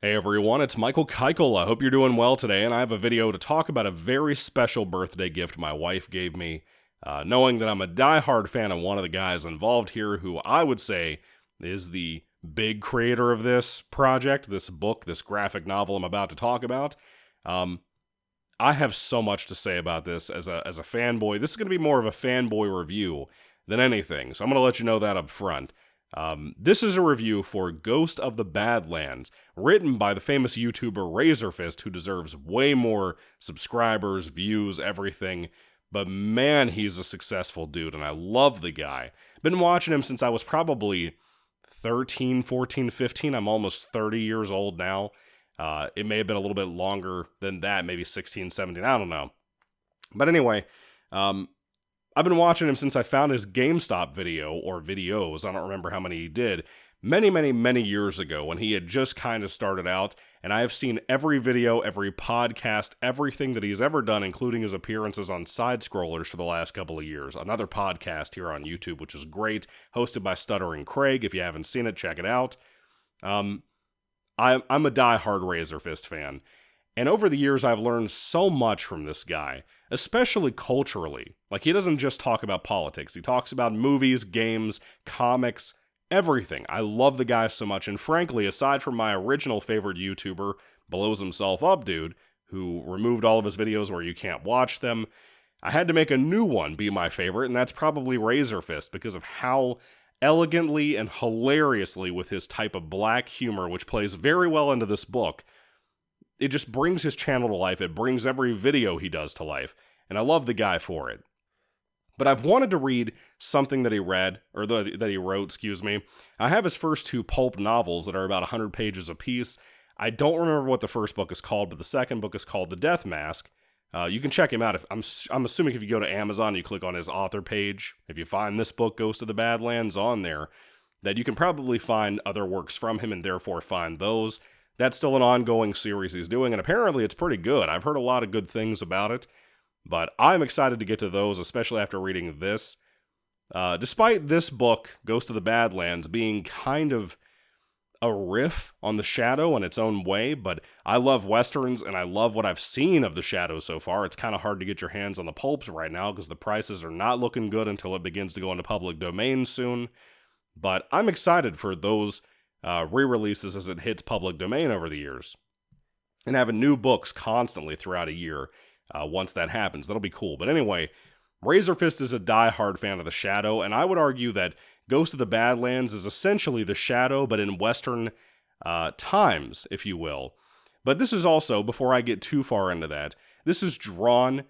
Hey everyone, it's Michael Kikle. I hope you're doing well today, and I have a video to talk about a very special birthday gift my wife gave me. Knowing that I'm a die-hard fan of one of the guys involved here, who I would say is the big creator of this project, this book, this graphic novel I'm about to talk about. Um, I have so much to say about this as a fanboy. This is going to be more of a fanboy review than anything, so I'm going to let you know that up front. This is a review for Ghost of the Badlands, written by the famous YouTuber Razorfist, who deserves way more subscribers, views, everything. But man, he's a successful dude, and I love the guy. Been watching him since I was probably 13, 14, 15. I'm almost 30 years old now. It may have been a little bit longer than that, maybe 16, 17, I don't know. But anyway, I've been watching him since I found his GameStop video, or videos, I don't remember how many he did, many years ago when he had just kind of started out, and I have seen every video, every podcast, everything that he's ever done, including his appearances on Side Scrollers for the last couple of years. Another podcast here on YouTube, which is great, hosted by Stuttering Craig. If you haven't seen it, check it out. I'm a die-hard Razorfist fan, and over the years I've learned so much from this guy, especially culturally. Like, he doesn't just talk about politics, he talks about movies, games, comics, everything. I love the guy so much, and frankly, aside from my original favorite YouTuber, Blows Himself Up Dude, who removed all of his videos where you can't watch them, I had to make a new one be my favorite, and that's probably Razorfist, because of how elegantly and hilariously, with his type of black humor, which plays very well into this book, it just brings his channel to life. It brings every video he does to life, and I love the guy for it. But I've wanted to read something that he read, or that he wrote, excuse me. I have his first two pulp novels that are about 100 pages apiece. I don't remember what the first book is called, but the second book is called The Death Mask. You can check him out. I'm assuming if you go to Amazon, you click on his author page, if you find this book, Ghost of the Badlands, on there, that you can probably find other works from him and therefore find those. That's still an ongoing series he's doing, and apparently it's pretty good. I've heard a lot of good things about it, but I'm excited to get to those, especially after reading this. Despite this book, Ghost of the Badlands, being kind of a riff on The Shadow in its own way, but I love westerns, and I love what I've seen of The Shadow so far. It's kind of hard to get your hands on the pulps right now, because the prices are not looking good until it begins to go into public domain soon, but I'm excited for those re-releases as it hits public domain over the years, and having new books constantly throughout a year once that happens. That'll be cool. But anyway, Razorfist is a die-hard fan of The Shadow, and I would argue that Ghost of the Badlands is essentially The Shadow, but in Western times, if you will. But this is also, before I get too far into that, this is drawn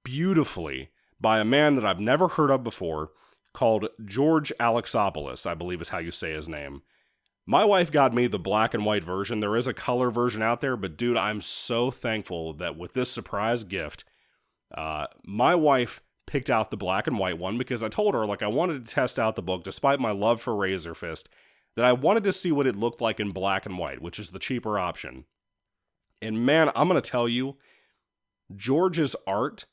beautifully by a man that I've never heard of before, called George Alexopoulos, I believe is how you say his name. My wife got me the black and white version. There is a color version out there, but dude, I'm so thankful that with this surprise gift, my wife picked out the black and white one, because I told her, like, I wanted to test out the book, despite my love for Razorfist, that I wanted to see what it looked like in black and white, which is the cheaper option. And man, I'm going to tell you, George's art,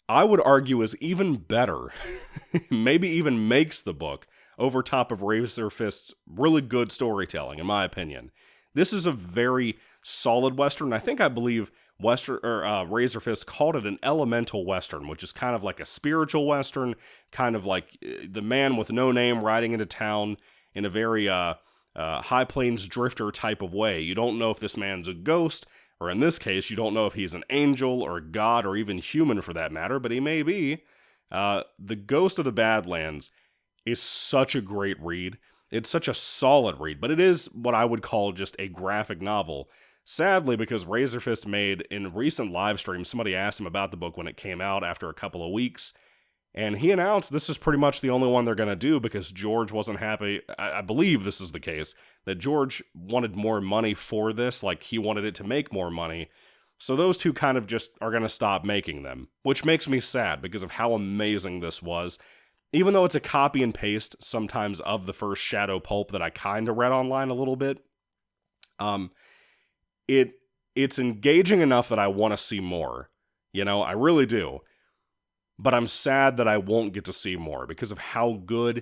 I would argue, is even better, maybe even makes the book, over top of Razorfist's really good storytelling, in my opinion. This is a very solid Western. I believe Razorfist called it an elemental Western, which is kind of like a spiritual Western, kind of like the man with no name riding into town in a very High Plains drifter type of way. You don't know if this man's a ghost, or in this case, you don't know if he's an angel or a god or even human for that matter, but he may be. The Ghost of the Badlands is such a great read. It's such a solid read, but it is what I would call just a graphic novel. Sadly, because Razorfist made, in recent live streams, somebody asked him about the book when it came out after a couple of weeks, and he announced this is pretty much the only one they're going to do, because George wasn't happy. I believe this is the case, that George wanted more money for this, like he wanted it to make more money, so those two kind of just are going to stop making them, which makes me sad because of how amazing this was. Even though it's a copy and paste sometimes of the first Shadow pulp that I kind of read online a little bit, it's engaging enough that I want to see more. You know, I really do. But I'm sad that I won't get to see more because of how good,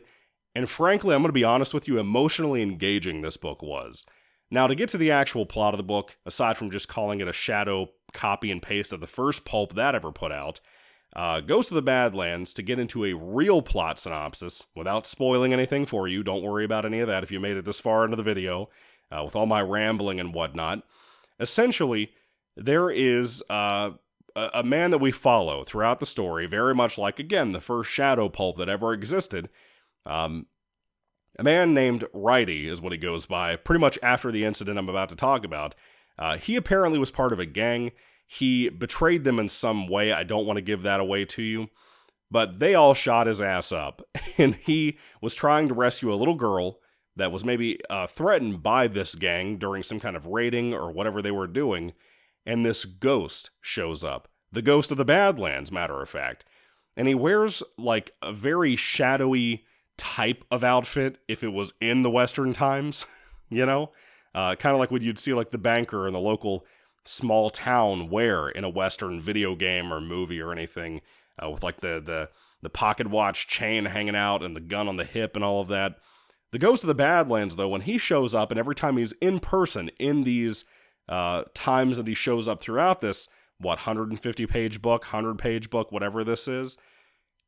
and frankly, I'm going to be honest with you, emotionally engaging this book was. Now, to get to the actual plot of the book, aside from just calling it a shadow copy and paste of the first pulp that ever put out, goes to the Badlands to get into a real plot synopsis, without spoiling anything for you. Don't worry about any of that if you made it this far into the video, with all my rambling and whatnot. Essentially, there is a man that we follow throughout the story, very much like, again, the first shadow pulp that ever existed. A man named Righty is what he goes by, pretty much after the incident I'm about to talk about. He apparently was part of a gang. He betrayed them in some way. I don't want to give that away to you. But they all shot his ass up. And he was trying to rescue a little girl that was maybe threatened by this gang during some kind of raiding or whatever they were doing. And this ghost shows up. The ghost of the Badlands, matter of fact. And he wears like a very shadowy type of outfit if it was in the Western times, you know? Kind of like what you'd see like the banker in the local small town wear in a Western video game or movie or anything, with like the pocket watch chain hanging out and the gun on the hip and all of that. The Ghost of the Badlands, though, when he shows up, and every time he's in person in these times that he shows up throughout this, 150-page book, 100-page book, whatever this is,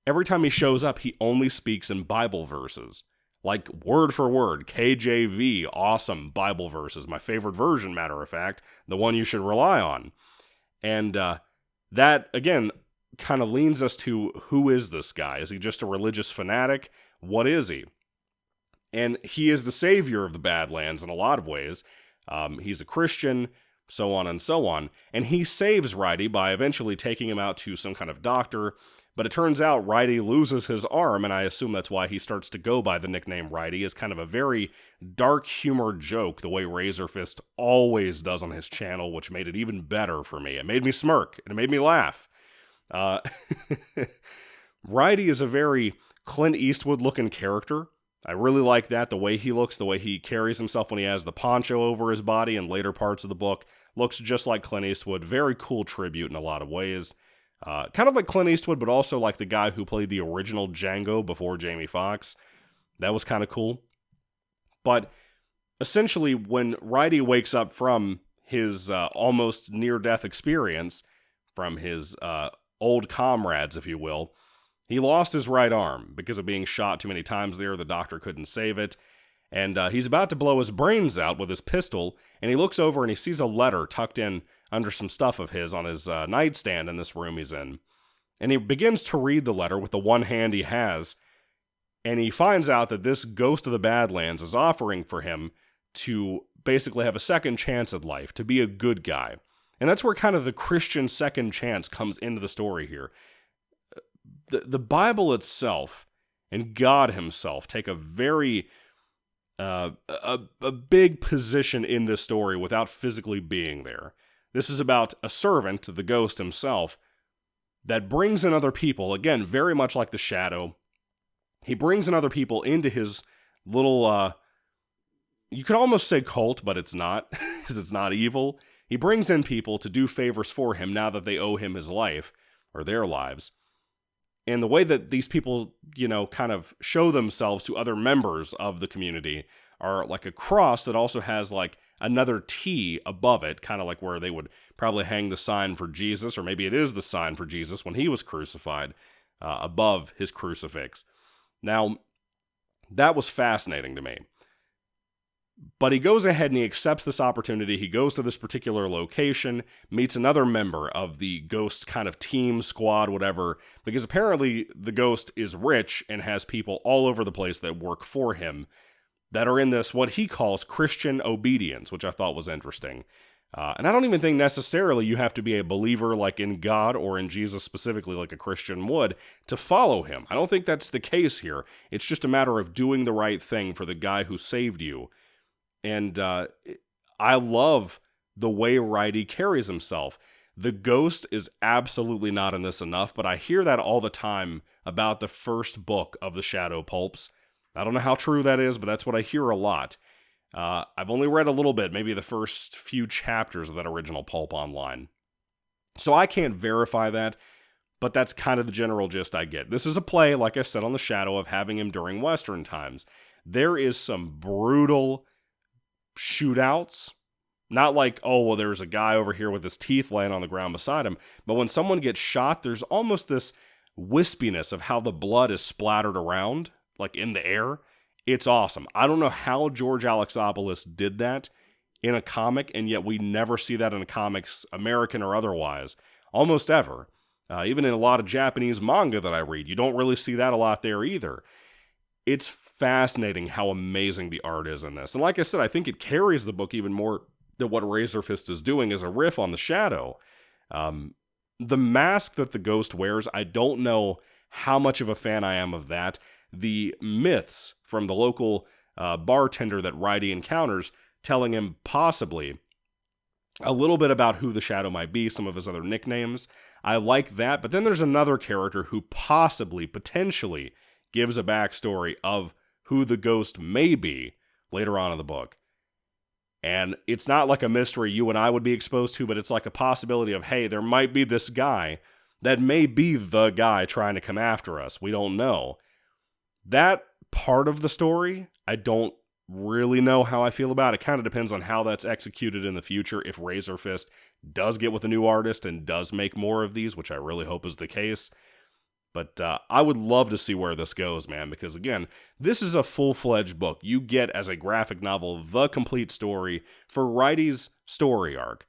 every time he shows up, he only speaks in Bible verses. Like, word for word, KJV, awesome Bible verses. My favorite version, matter of fact, the one you should rely on. And that, again, kind of leans us to, who is this guy? Is he just a religious fanatic? What is he? And he is the savior of the Badlands in a lot of ways. He's a Christian, so on and so on. And he saves Righty by eventually taking him out to some kind of doctor. But it turns out Righty loses his arm, and I assume that's why he starts to go by the nickname Righty, as kind of a very dark humor joke, the way Razorfist always does on his channel, which made it even better for me. It made me smirk, and it made me laugh. Righty is a very Clint Eastwood-looking character. I really like that, the way he looks, the way he carries himself when he has the poncho over his body in later parts of the book. Looks just like Clint Eastwood. Very cool tribute in a lot of ways. Kind of like Clint Eastwood, but also like the guy who played the original Django before Jamie Foxx. That was kind of cool. But essentially, when Righty wakes up from his almost near-death experience, from his old comrades, if you will, he lost his right arm because of being shot too many times there. The doctor couldn't save it. And he's about to blow his brains out with his pistol, and he looks over and he sees a letter tucked in under some stuff of his on his nightstand in this room he's in. And he begins to read the letter with the one hand he has, and he finds out that this Ghost of the Badlands is offering for him to basically have a second chance at life, to be a good guy. And that's where kind of the Christian second chance comes into the story here. The Bible itself and God himself take a very a big position in this story without physically being there. This is about a servant, the ghost himself, that brings in other people, again, very much like the Shadow. He brings in other people into his little, you could almost say cult, but it's not, because it's not evil. He brings in people to do favors for him now that they owe him his life, or their lives. And the way that these people, you know, kind of show themselves to other members of the community are like a cross that also has like another T above it, kind of like where they would probably hang the sign for Jesus, or maybe it is the sign for Jesus when he was crucified, above his crucifix. Now, that was fascinating to me. But he goes ahead and he accepts this opportunity. He goes to this particular location, meets another member of the Ghost kind of team, squad, whatever, because apparently the Ghost is rich and has people all over the place that work for him that are in this, what he calls Christian obedience, which I thought was interesting. And I don't even think necessarily you have to be a believer like in God or in Jesus specifically like a Christian would to follow him. I don't think that's the case here. It's just a matter of doing the right thing for the guy who saved you. And I love the way Righty carries himself. The Ghost is absolutely not in this enough, but I hear that all the time about the first book of the Shadow Pulps. I don't know how true that is, but that's what I hear a lot. I've only read a little bit, maybe the first few chapters of that original pulp online. So I can't verify that, but that's kind of the general gist I get. This is a play, like I said, on the Shadow of having him during Western times. There is some brutal shootouts. Not like, oh, well, there's a guy over here with his teeth laying on the ground beside him. But when someone gets shot, there's almost this wispiness of how the blood is splattered around, like in the air. It's awesome. I don't know how George Alexopoulos did that in a comic, and yet we never see that in comics, American or otherwise, almost ever. Even in a lot of Japanese manga that I read, you don't really see that a lot there either. It's fascinating how amazing the art is in this. And like I said, I think it carries the book even more than what Razorfist is doing as a riff on the Shadow. The mask that the ghost wears, I don't know how much of a fan I am of that. The myths from the local bartender that Ridey encounters, telling him possibly a little bit about who the Shadow might be, some of his other nicknames. I like that, but then there's another character who potentially gives a backstory of who the ghost may be later on in the book. And it's not like a mystery you and I would be exposed to, but it's like a possibility of, hey, there might be this guy that may be the guy trying to come after us. We don't know. That part of the story, I don't really know how I feel about. It kind of depends on how that's executed in the future. If Razorfist does get with a new artist and does make more of these, which I really hope is the case. But I would love to see where this goes, man, because again, this is a full-fledged book. You get, as a graphic novel, the complete story for Ridey's story arc.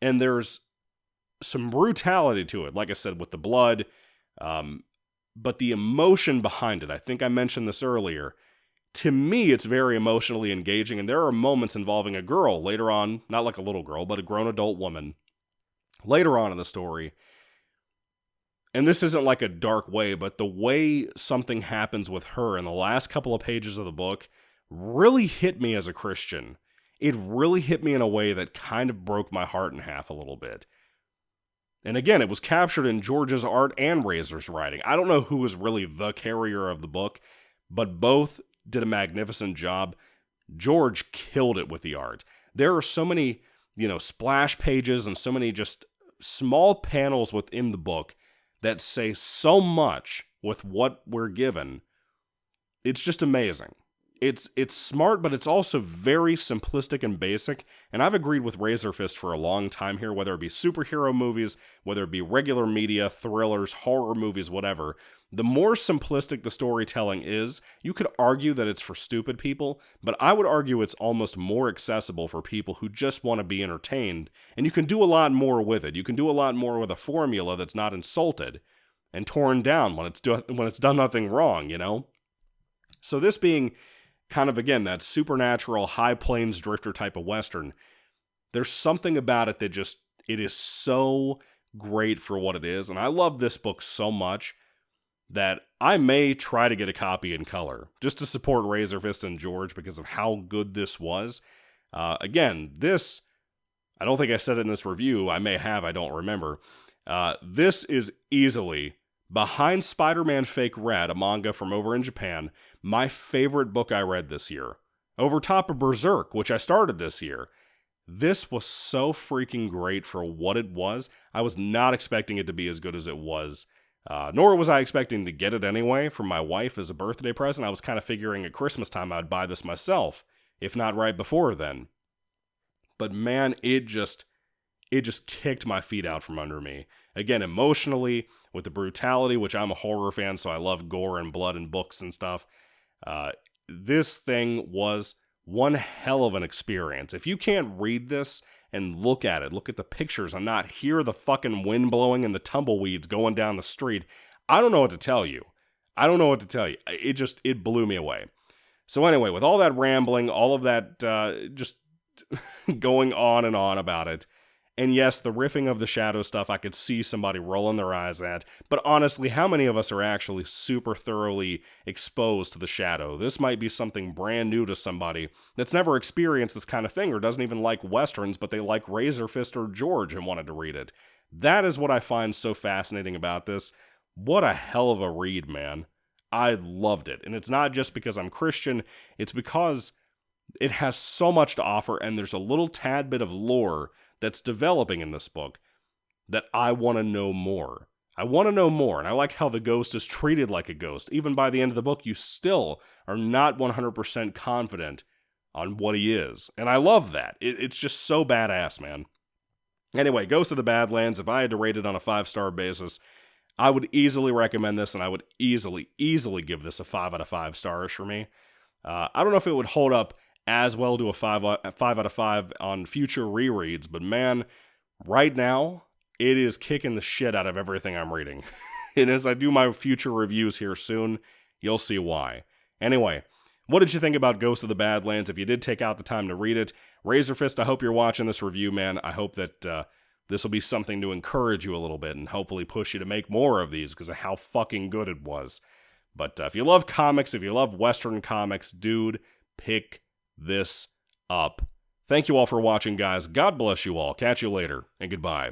And there's some brutality to it, like I said, with the blood, but the emotion behind it, I think I mentioned this earlier, to me, it's very emotionally engaging, and there are moments involving a girl later on, not like a little girl, but a grown adult woman, later on in the story. And this isn't like a dark way, but the way something happens with her in the last couple of pages of the book really hit me as a Christian. It really hit me in a way that kind of broke my heart in half a little bit. And again, it was captured in George's art and Razor's writing. I don't know who was really the carrier of the book, but both did a magnificent job. George killed it with the art. There are so many, splash pages and so many just small panels within the book that say so much with what we're given. It's just amazing. It's smart, but it's also very simplistic and basic, and I've agreed with Razorfist for a long time here, whether it be superhero movies, whether it be regular media, thrillers, horror movies, whatever. The more simplistic the storytelling is, you could argue that it's for stupid people, but I would argue it's almost more accessible for people who just want to be entertained, and you can do a lot more with it. You can do a lot more with a formula that's not insulted and torn down when it's done nothing wrong, So this being kind of, again, that supernatural high plains drifter type of Western, there's something about it that it is so great for what it is. And I love this book so much that I may try to get a copy in color just to support Razorfist and George because of how good this was. Again, this, I don't think I said it in this review. I may have, I don't remember. This is easily, behind Spider-Man Fake Red, a manga from over in Japan, my favorite book I read this year. Over top of Berserk, which I started this year. This was so freaking great for what it was. I was not expecting it to be as good as it was. Nor was I expecting to get it anyway from my wife as a birthday present. I was kind of figuring at Christmas time I'd buy this myself, if not right before then. But man, it just kicked my feet out from under me. Again, emotionally, with the brutality, which I'm a horror fan, so I love gore and blood and books and stuff. This thing was one hell of an experience. If you can't read this and look at it, look at the pictures, and not hear the fucking wind blowing and the tumbleweeds going down the street, I don't know what to tell you. It blew me away. So anyway, with all that rambling, all of that just going on and on about it, and yes, the riffing of the Shadow stuff, I could see somebody rolling their eyes at, but honestly, how many of us are actually super thoroughly exposed to the Shadow? This might be something brand new to somebody that's never experienced this kind of thing, or doesn't even like Westerns, but they like Razorfist or George and wanted to read it. That is what I find so fascinating about this. What a hell of a read, man. I loved it. And it's not just because I'm Christian, it's because it has so much to offer, and there's a little tad bit of lore that's developing in this book that I want to know more. And I like how the ghost is treated like a ghost. Even by the end of the book, you still are not 100% confident on what he is. And I love that. It's just so badass, man. Anyway, Ghost of the Badlands, if I had to rate it on a 5-star basis, I would easily recommend this, and I would easily give this a 5 out of 5 stars for me. I don't know if it would hold up as well to a 5 out of 5 on future rereads, but man, right now, it is kicking the shit out of everything I'm reading. And as I do my future reviews here soon, you'll see why. Anyway, what did you think about Ghost of the Badlands? If you did take out the time to read it, Razorfist, I hope you're watching this review, man. I hope that this will be something to encourage you a little bit and hopefully push you to make more of these because of how fucking good it was. But if you love comics, if you love Western comics, dude, pick this up. Thank you all for watching, guys. God bless you all. Catch you later, and goodbye.